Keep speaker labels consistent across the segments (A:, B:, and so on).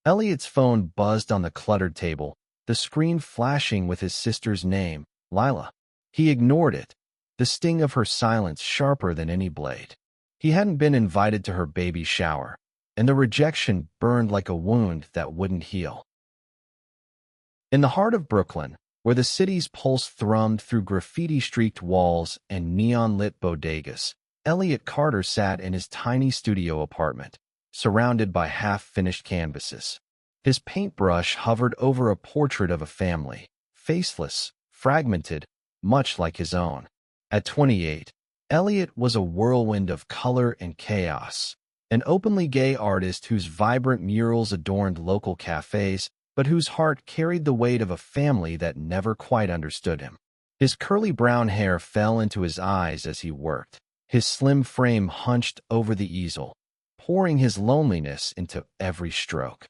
A: Elliot's phone buzzed on the cluttered table, the screen flashing with his sister's name, Lila. He ignored it, the sting of her silence sharper than any blade. He hadn't been invited to her baby shower, and the rejection burned like a wound that wouldn't heal. In the heart of Brooklyn, where the city's pulse thrummed through graffiti-streaked walls and neon-lit bodegas, Elliot Carter sat in his tiny studio apartment, surrounded by half-finished canvases. His paintbrush hovered over a portrait of a family, faceless, fragmented, much like his own. At 28, Elliot was a whirlwind of color and chaos, an openly gay artist whose vibrant murals adorned local cafes, but whose heart carried the weight of a family that never quite understood him. His curly brown hair fell into his eyes as he worked, his slim frame hunched over the easel, pouring his loneliness into every stroke.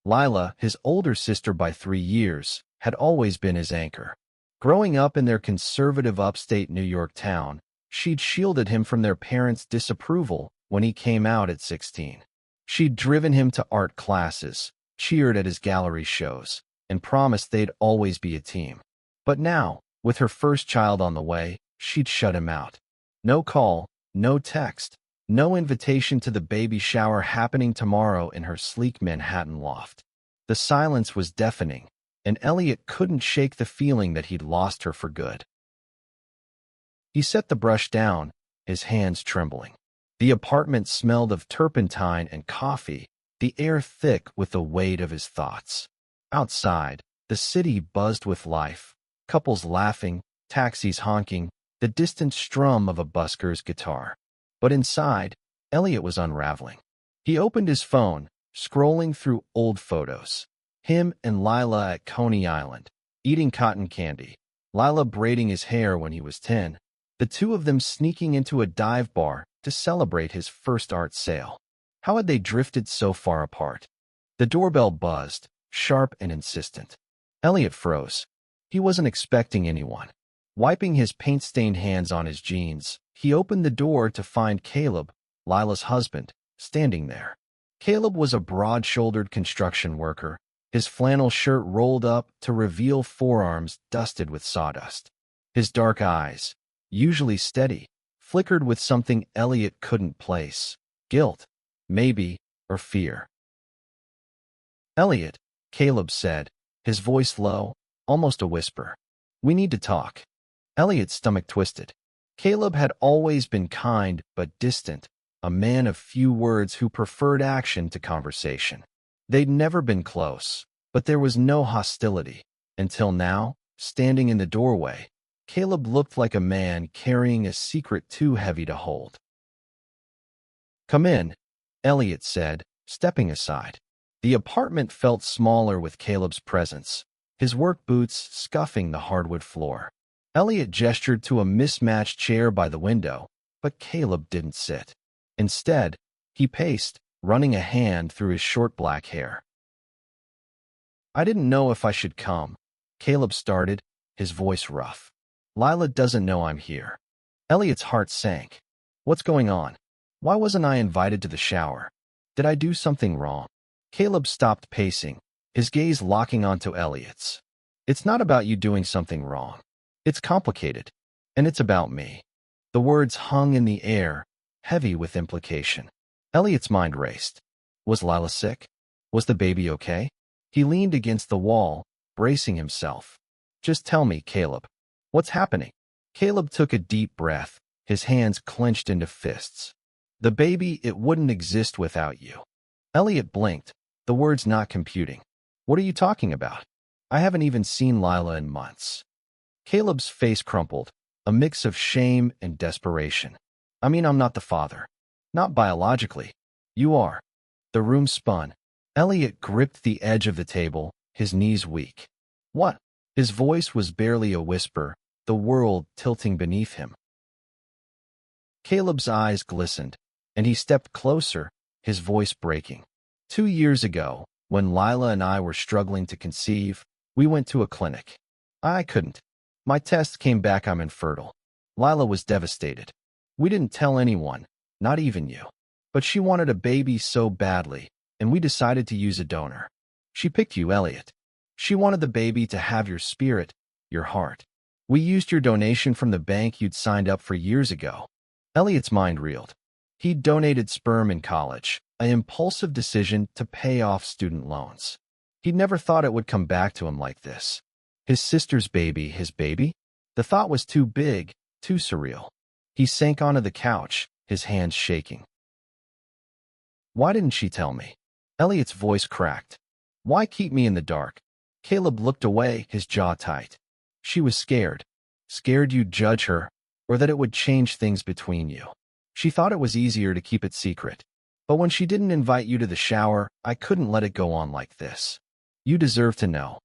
A: Lila, his older sister by 3 years, had always been his anchor. Growing up in their conservative upstate New York town, she'd shielded him from their parents' disapproval when he came out at 16. She'd driven him to art classes, cheered at his gallery shows, and promised they'd always be a team. But now, with her first child on the way, she'd shut him out. No call, no text, no invitation to the baby shower happening tomorrow in her sleek Manhattan loft. The silence was deafening, and Elliot couldn't shake the feeling that he'd lost her for good. He set the brush down, his hands trembling. The apartment smelled of turpentine and coffee, the air thick with the weight of his thoughts. Outside, the city buzzed with life, couples laughing, taxis honking, the distant strum of a busker's guitar. But inside, Elliot was unraveling. He opened his phone, scrolling through old photos. Him and Lila at Coney Island, eating cotton candy, Lila braiding his hair when he was 10, the two of them sneaking into a dive bar to celebrate his first art sale. How had they drifted so far apart? The doorbell buzzed, sharp and insistent. Elliot froze. He wasn't expecting anyone. Wiping his paint-stained hands on his jeans, he opened the door to find Caleb, Lila's husband, standing there. Caleb was a broad-shouldered construction worker, his flannel shirt rolled up to reveal forearms dusted with sawdust. His dark eyes, usually steady, flickered with something Elliot couldn't place. Guilt, maybe, or fear. "Elliot," Caleb said, his voice low, almost a whisper. "We need to talk." Elliot's stomach twisted. Caleb had always been kind but distant, a man of few words who preferred action to conversation. They'd never been close, but there was no hostility. Until now, standing in the doorway, Caleb looked like a man carrying a secret too heavy to hold. "Come in," Elliot said, stepping aside. The apartment felt smaller with Caleb's presence, his work boots scuffing the hardwood floor. Elliot gestured to a mismatched chair by the window, but Caleb didn't sit. Instead, he paced, running a hand through his short black hair. "I didn't know if I should come," Caleb started, his voice rough. "Lila doesn't know I'm here." Elliot's heart sank. "What's going on? Why wasn't I invited to the shower? Did I do something wrong?" Caleb stopped pacing, his gaze locking onto Elliot's. "It's not about you doing something wrong. It's complicated, and it's about me." The words hung in the air, heavy with implication. Elliot's mind raced. Was Lila sick? Was the baby okay? He leaned against the wall, bracing himself. "Just tell me, Caleb. What's happening?" Caleb took a deep breath, his hands clenched into fists. "The baby, it wouldn't exist without you." Elliot blinked, the words not computing. "What are you talking about? I haven't even seen Lila in months." Caleb's face crumpled, a mix of shame and desperation. "I mean, I'm not the father. Not biologically. You are." The room spun. Elliot gripped the edge of the table, his knees weak. "What?" His voice was barely a whisper, the world tilting beneath him. Caleb's eyes glistened, and he stepped closer, his voice breaking. 2 years ago, when Lila and I were struggling to conceive, we went to a clinic. I couldn't. My test came back I'm infertile. Lila was devastated. We didn't tell anyone, not even you. But she wanted a baby so badly, and we decided to use a donor. She picked you, Elliot. She wanted the baby to have your spirit, your heart. We used your donation from the bank you'd signed up for years ago. Elliot's mind reeled. He'd donated sperm in college, an impulsive decision to pay off student loans. He'd never thought it would come back to him like this. His sister's baby, his baby? The thought was too big, too surreal. He sank onto the couch, his hands shaking. Why didn't she tell me? Elliot's voice cracked. Why keep me in the dark? Caleb looked away, his jaw tight. She was scared. Scared you'd judge her, or that it would change things between you. She thought it was easier to keep it secret. But when she didn't invite you to the shower, I couldn't let it go on like this. You deserve to know.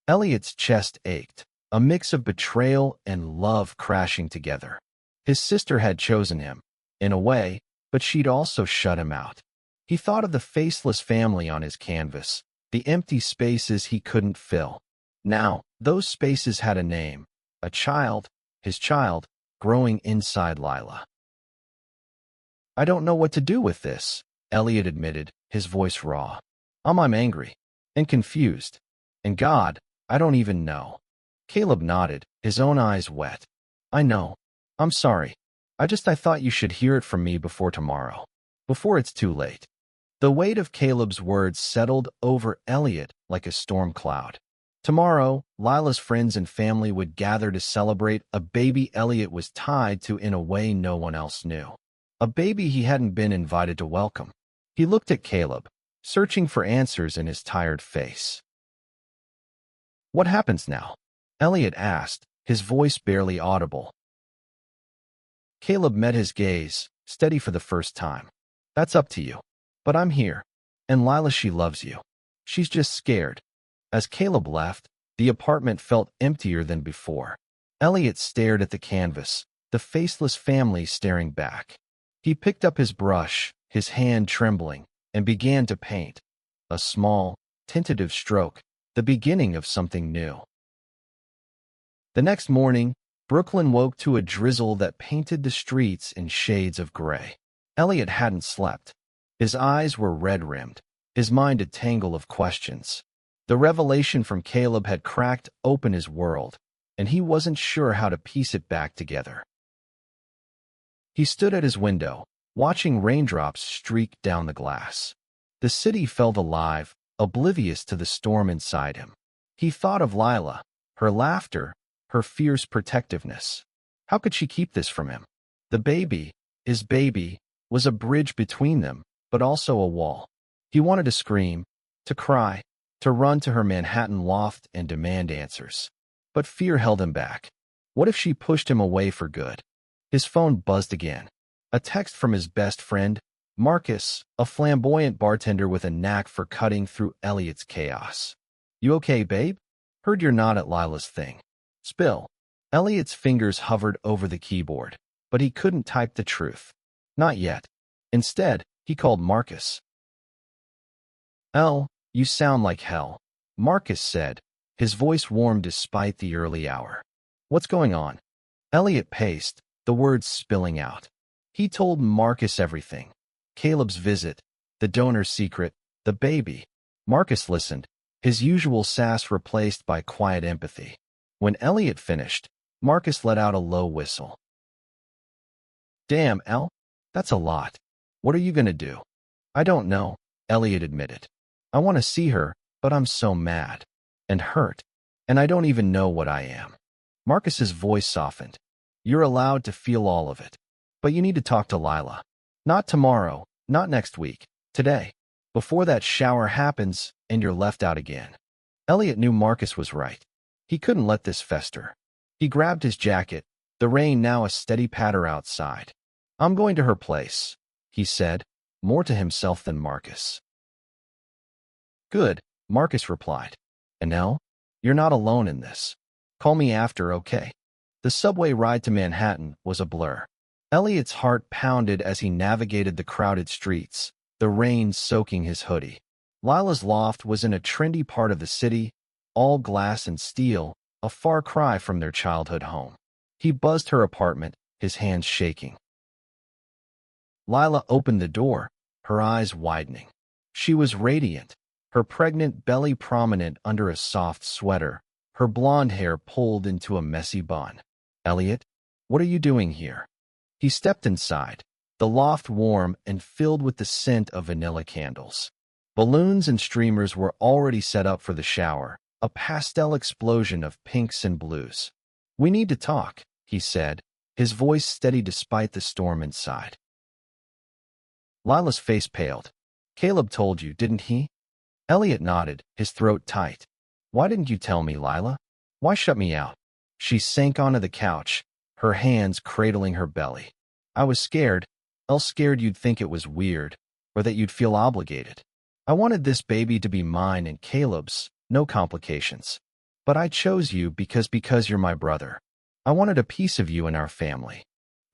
A: Elliot's chest ached, a mix of betrayal and love crashing together. His sister had chosen him, in a way, but she'd also shut him out. He thought of the faceless family on his canvas, the empty spaces he couldn't fill. Now, those spaces had a name, a child, his child, growing inside Lila. I don't know what to do with this, Elliot admitted, his voice raw. I'm angry and confused. And God, I don't even know. Caleb nodded, his own eyes wet. I know. I'm sorry. I thought you should hear it from me before tomorrow. Before it's too late. The weight of Caleb's words settled over Elliot like a storm cloud. Tomorrow, Lila's friends and family would gather to celebrate a baby Elliot was tied to in a way no one else knew. A baby he hadn't been invited to welcome. He looked at Caleb, searching for answers in his tired face. What happens now? Elliot asked, his voice barely audible. Caleb met his gaze, steady for the first time. That's up to you. But I'm here. And Lila, she loves you. She's just scared. As Caleb left, the apartment felt emptier than before. Elliot stared at the canvas, the faceless family staring back. He picked up his brush, his hand trembling, and began to paint. A small, tentative stroke, the beginning of something new. The next morning, Brooklyn woke to a drizzle that painted the streets in shades of gray. Elliot hadn't slept. His eyes were red-rimmed, his mind a tangle of questions. The revelation from Caleb had cracked open his world, and he wasn't sure how to piece it back together. He stood at his window, watching raindrops streak down the glass. The city felt alive, oblivious to the storm inside him. He thought of Lila, her laughter, her fierce protectiveness. How could she keep this from him? The baby, his baby, was a bridge between them, but also a wall. He wanted to scream, to cry, to run to her Manhattan loft and demand answers. But fear held him back. What if she pushed him away for good? His phone buzzed again. A text from his best friend, Marcus, a flamboyant bartender with a knack for cutting through Elliot's chaos. You okay, babe? Heard you're not at Lila's thing. Spill. Elliot's fingers hovered over the keyboard, but he couldn't type the truth. Not yet. Instead, he called Marcus. "Elle, you sound like hell," Marcus said, his voice warm despite the early hour. "What's going on?" Elliot paced, the words spilling out. He told Marcus everything. Caleb's visit, the donor's secret, the baby. Marcus listened, his usual sass replaced by quiet empathy. When Elliot finished, Marcus let out a low whistle. "Damn, Elle, that's a lot. What are you gonna do?" "I don't know," Elliot admitted. "I want to see her, but I'm so mad. And hurt. And I don't even know what I am." Marcus's voice softened. "You're allowed to feel all of it. But you need to talk to Lila. Not tomorrow, not next week. Today. Before that shower happens and you're left out again." Elliot knew Marcus was right. He couldn't let this fester. He grabbed his jacket, the rain now a steady patter outside. "I'm going to her place," he said, more to himself than Marcus. "Good," Marcus replied. "And Elle, you're not alone in this. Call me after, okay?" The subway ride to Manhattan was a blur. Elliot's heart pounded as he navigated the crowded streets, the rain soaking his hoodie. Lila's loft was in a trendy part of the city, all glass and steel, a far cry from their childhood home. He buzzed her apartment, his hands shaking. Lila opened the door, her eyes widening. She was radiant, her pregnant belly prominent under a soft sweater, her blonde hair pulled into a messy bun. "Elliot, what are you doing here?" He stepped inside, the loft warm and filled with the scent of vanilla candles. Balloons and streamers were already set up for the shower, a pastel explosion of pinks and blues. "We need to talk," he said, his voice steady despite the storm inside. Lila's face paled. "Caleb told you, didn't he?" Elliot nodded, his throat tight. "Why didn't you tell me, Lila? Why shut me out?" She sank onto the couch, her hands cradling her belly. "I was scared. Scared you'd think it was weird, or that you'd feel obligated. I wanted this baby to be mine and Caleb's, no complications. But I chose you because you're my brother. I wanted a piece of you in our family."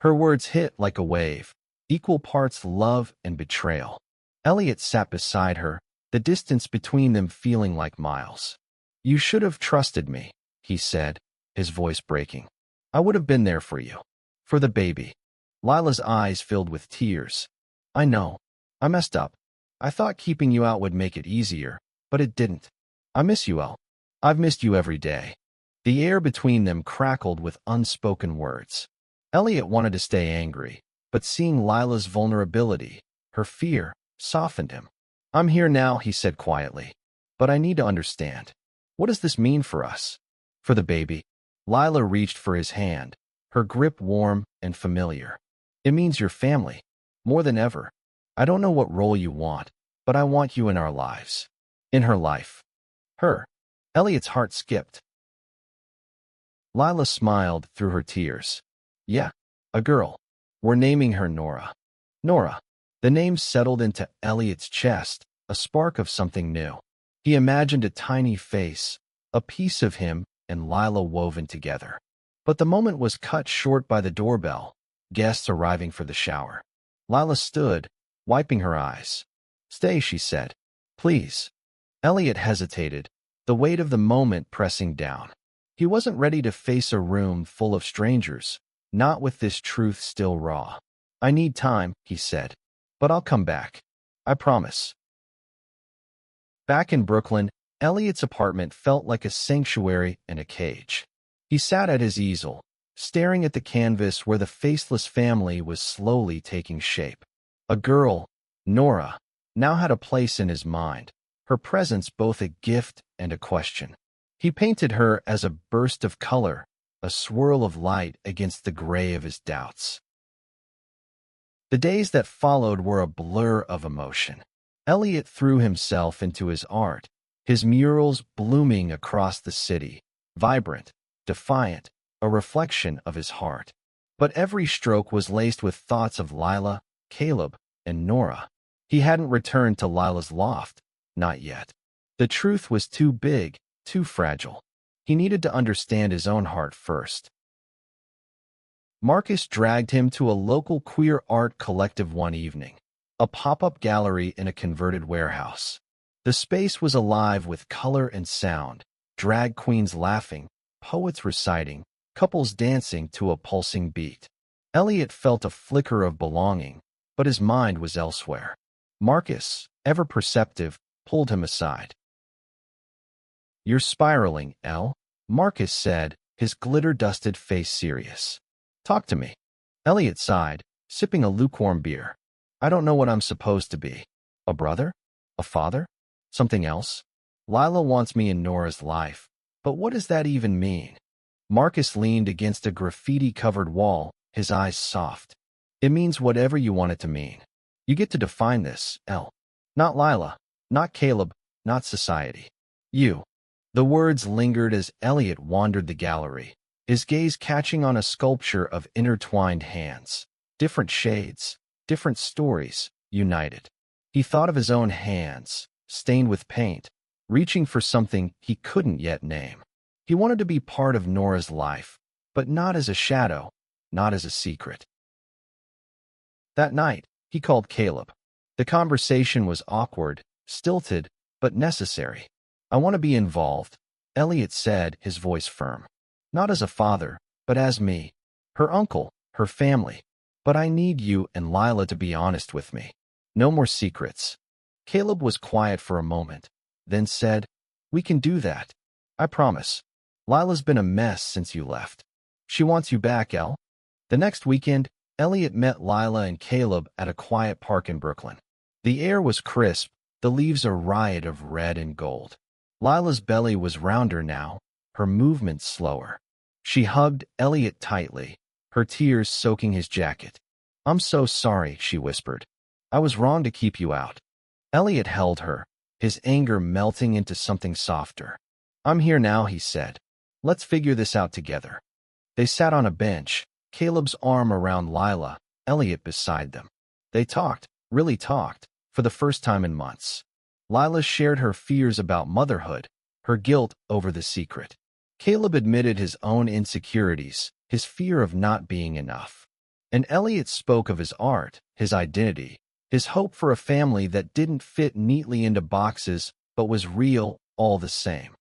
A: Her words hit like a wave, equal parts love and betrayal. Elliot sat beside her, the distance between them feeling like miles. "You should have trusted me," he said, his voice breaking. "I would have been there for you. For the baby." Lila's eyes filled with tears. "I know. I messed up. I thought keeping you out would make it easier, but it didn't. I miss you, El. I've missed you every day." The air between them crackled with unspoken words. Elliot wanted to stay angry, but seeing Lila's vulnerability, her fear, softened him. "I'm here now," he said quietly. "But I need to understand. What does this mean for us?" "For the baby." Lila reached for his hand, her grip warm and familiar. "It means your family. More than ever. I don't know what role you want, but I want you in our lives." In her life. Her. Elliot's heart skipped. Lila smiled through her tears. "Yeah, a girl. We're naming her Nora." Nora. The name settled into Elliot's chest, a spark of something new. He imagined a tiny face, a piece of him and Lila woven together. But the moment was cut short by the doorbell, guests arriving for the shower. Lila stood, wiping her eyes. "Stay," she said. "Please." Elliot hesitated, the weight of the moment pressing down. He wasn't ready to face a room full of strangers, not with this truth still raw. "I need time," he said. "But I'll come back. I promise." Back in Brooklyn, Elliot's apartment felt like a sanctuary in a cage. He sat at his easel, staring at the canvas where the faceless family was slowly taking shape. A girl, Nora, now had a place in his mind, her presence both a gift and a question. He painted her as a burst of color, a swirl of light against the gray of his doubts. The days that followed were a blur of emotion. Elliot threw himself into his art, his murals blooming across the city, vibrant, defiant, a reflection of his heart. But every stroke was laced with thoughts of Lila, Caleb, and Nora. He hadn't returned to Lila's loft, not yet. The truth was too big, too fragile. He needed to understand his own heart first. Marcus dragged him to a local queer art collective one evening, a pop-up gallery in a converted warehouse. The space was alive with color and sound, drag queens laughing, poets reciting, couples dancing to a pulsing beat. Elliot felt a flicker of belonging, but his mind was elsewhere. Marcus, ever perceptive, pulled him aside. "You're spiraling, El," Marcus said, his glitter-dusted face serious. "Talk to me." Elliot sighed, sipping a lukewarm beer. "I don't know what I'm supposed to be. A brother? A father? Something else? Lila wants me in Nora's life, but what does that even mean?" Marcus leaned against a graffiti-covered wall, his eyes soft. "It means whatever you want it to mean. You get to define this, El. Not Lila, not Caleb, not society. You." The words lingered as Elliot wandered the gallery, his gaze catching on a sculpture of intertwined hands. Different shades, different stories, united. He thought of his own hands, stained with paint, reaching for something he couldn't yet name. He wanted to be part of Nora's life, but not as a shadow, not as a secret. That night, he called Caleb. The conversation was awkward, stilted, but necessary. "I want to be involved," Elliot said, his voice firm. "Not as a father, but as me. Her uncle, her family. But I need you and Lila to be honest with me. No more secrets." Caleb was quiet for a moment, then said, "We can do that. I promise. Lila's been a mess since you left. She wants you back, El." The next weekend, Elliot met Lila and Caleb at a quiet park in Brooklyn. The air was crisp, the leaves a riot of red and gold. Lila's belly was rounder now, her movements slower. She hugged Elliot tightly, her tears soaking his jacket. "I'm so sorry," she whispered. "I was wrong to keep you out." Elliot held her, his anger melting into something softer. "I'm here now," he said. "Let's figure this out together." They sat on a bench, Caleb's arm around Lila, Elliot beside them. They talked, really talked, for the first time in months. Lila shared her fears about motherhood, her guilt over the secret. Caleb admitted his own insecurities, his fear of not being enough. And Elliot spoke of his art, his identity, his hope for a family that didn't fit neatly into boxes but was real all the same.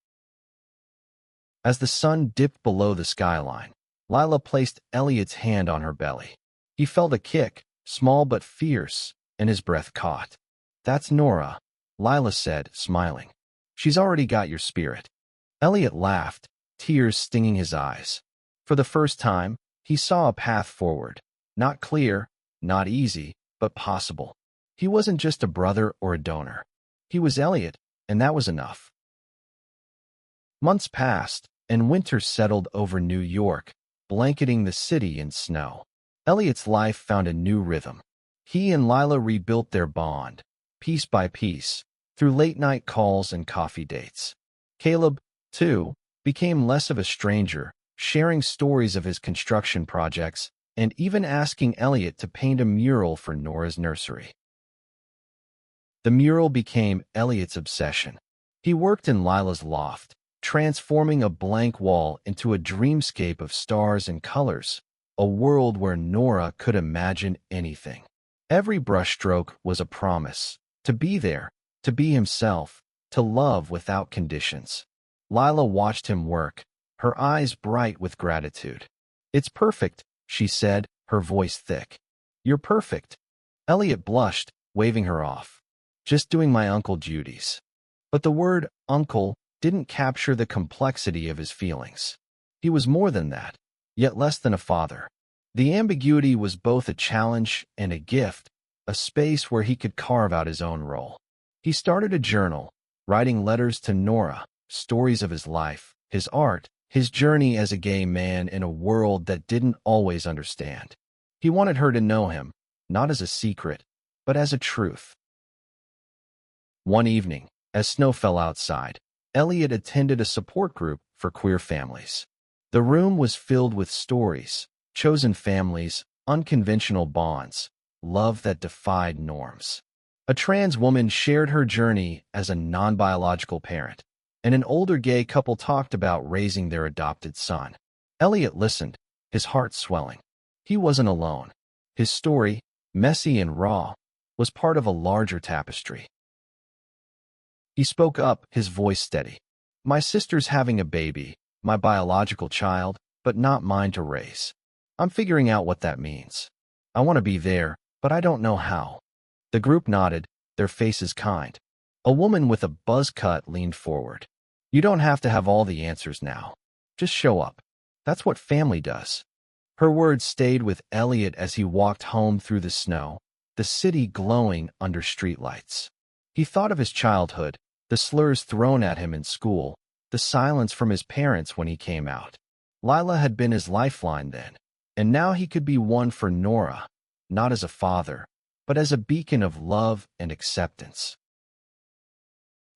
A: As the sun dipped below the skyline, Lila placed Elliot's hand on her belly. He felt a kick, small but fierce, and his breath caught. "That's Nora," Lila said, smiling. "She's already got your spirit." Elliot laughed, tears stinging his eyes. For the first time, he saw a path forward. Not clear, not easy, but possible. He wasn't just a brother or a donor. He was Elliot, and that was enough. Months passed, and winter settled over New York, blanketing the city in snow. Elliot's life found a new rhythm. He and Lila rebuilt their bond, piece by piece, through late-night calls and coffee dates. Caleb, too, became less of a stranger, sharing stories of his construction projects and even asking Elliot to paint a mural for Nora's nursery. The mural became Elliot's obsession. He worked in Lila's loft, transforming a blank wall into a dreamscape of stars and colors, a world where Nora could imagine anything. Every brushstroke was a promise, to be there, to be himself, to love without conditions. Lila watched him work, her eyes bright with gratitude. "It's perfect," she said, her voice thick. "You're perfect." Elliot blushed, waving her off. "Just doing my Uncle duties." But the word uncle didn't capture the complexity of his feelings. He was more than that, yet less than a father. The ambiguity was both a challenge and a gift, a space where he could carve out his own role. He started a journal, writing letters to Nora, stories of his life, his art, his journey as a gay man in a world that didn't always understand. He wanted her to know him, not as a secret, but as a truth. One evening, as snow fell outside, Elliot attended a support group for queer families. The room was filled with stories, chosen families, unconventional bonds, love that defied norms. A trans woman shared her journey as a non-biological parent, and an older gay couple talked about raising their adopted son. Elliot listened, his heart swelling. He wasn't alone. His story, messy and raw, was part of a larger tapestry. He spoke up, his voice steady. "My sister's having a baby, my biological child, but not mine to raise. I'm figuring out what that means. I want to be there, but I don't know how." The group nodded, their faces kind. A woman with a buzz cut leaned forward. "You don't have to have all the answers now. Just show up. That's what family does." Her words stayed with Elliot as he walked home through the snow, the city glowing under streetlights. He thought of his childhood, the slurs thrown at him in school, the silence from his parents when he came out. Lila had been his lifeline then, and now he could be one for Nora, not as a father, but as a beacon of love and acceptance.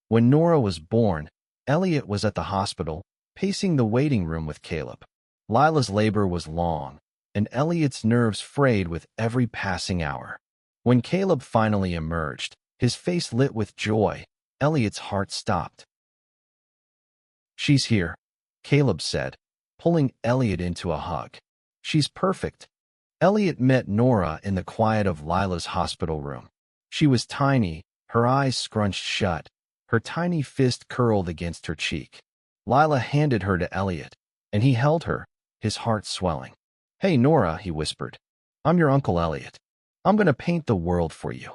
A: When Nora was born, Elliot was at the hospital, pacing the waiting room with Caleb. Lila's labor was long, and Elliot's nerves frayed with every passing hour. When Caleb finally emerged, his face lit with joy, Elliot's heart stopped. "She's here," Caleb said, pulling Elliot into a hug. "She's perfect." Elliot met Nora in the quiet of Lila's hospital room. She was tiny, her eyes scrunched shut, her tiny fist curled against her cheek. Lila handed her to Elliot, and he held her, his heart swelling. "Hey, Nora," he whispered. "I'm your Uncle Elliot. I'm going to paint the world for you."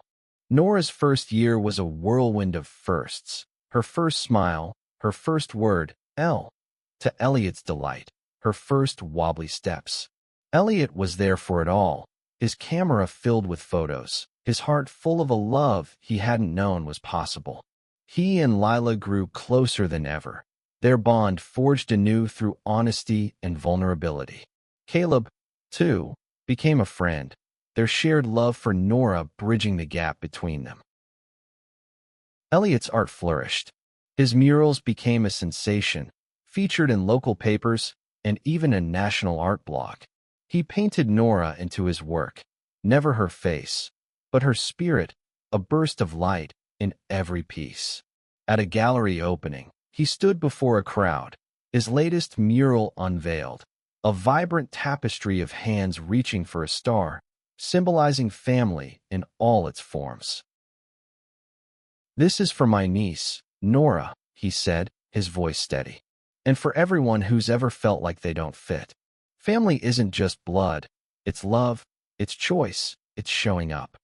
A: Nora's first year was a whirlwind of firsts. Her first smile, her first word, L. To Elliot's delight, her first wobbly steps. Elliot was there for it all, his camera filled with photos, his heart full of a love he hadn't known was possible. He and Lila grew closer than ever, their bond forged anew through honesty and vulnerability. Caleb, too, became a friend, their shared love for Nora bridging the gap between them. Elliot's art flourished. His murals became a sensation, featured in local papers and even a national art blog. He painted Nora into his work, never her face, but her spirit, a burst of light in every piece. At a gallery opening, he stood before a crowd, his latest mural unveiled, a vibrant tapestry of hands reaching for a star, symbolizing family in all its forms. "This is for my niece, Nora," he said, his voice steady. "And for everyone who's ever felt like they don't fit. Family isn't just blood, it's love, it's choice, it's showing up."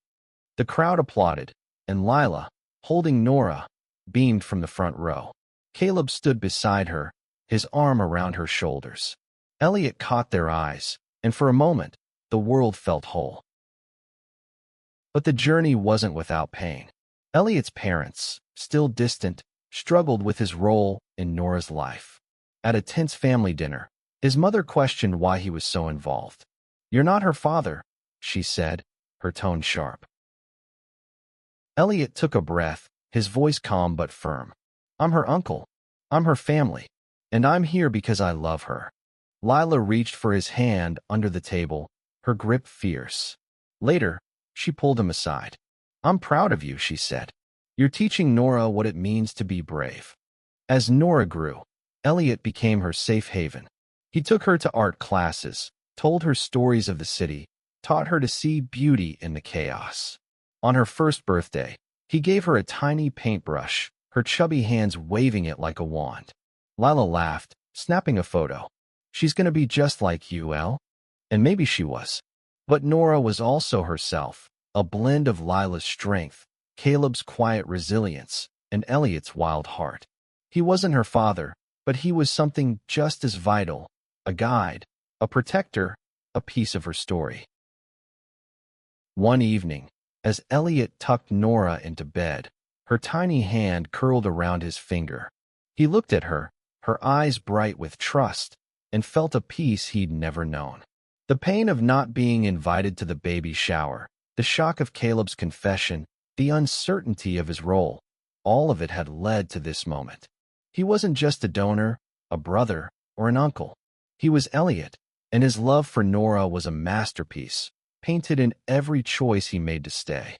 A: The crowd applauded, and Lila, holding Nora, beamed from the front row. Caleb stood beside her, his arm around her shoulders. Elliot caught their eyes, and for a moment, the world felt whole. But the journey wasn't without pain. Elliot's parents, still distant, struggled with his role in Nora's life. At a tense family dinner, his mother questioned why he was so involved. "You're not her father," she said, her tone sharp. Elliot took a breath, his voice calm but firm. "I'm her uncle. I'm her family. And I'm here because I love her." Lila reached for his hand under the table, her grip fierce. Later, she pulled him aside. "I'm proud of you," she said. "You're teaching Nora what it means to be brave." As Nora grew, Elliot became her safe haven. He took her to art classes, told her stories of the city, taught her to see beauty in the chaos. On her first birthday, he gave her a tiny paintbrush, her chubby hands waving it like a wand. Lila laughed, snapping a photo. "She's going to be just like you, El." And maybe she was. But Nora was also herself, a blend of Lila's strength, Caleb's quiet resilience, and Elliot's wild heart. He wasn't her father, but he was something just as vital, a guide, a protector, a piece of her story. One evening, as Elliot tucked Nora into bed, her tiny hand curled around his finger. He looked at her, her eyes bright with trust, and felt a peace he'd never known. The pain of not being invited to the baby shower, the shock of Caleb's confession, the uncertainty of his role, all of it had led to this moment. He wasn't just a donor, a brother, or an uncle. He was Elliot, and his love for Nora was a masterpiece, painted in every choice he made to stay.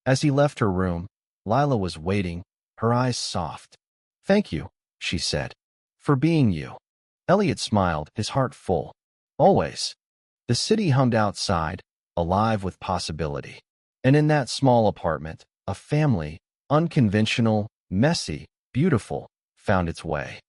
A: As he left her room, Lila was waiting, her eyes soft. "Thank you," she said, "for being you." Elliot smiled, his heart full. Always. The city hummed outside, alive with possibility. And in that small apartment, a family, unconventional, messy, beautiful, found its way.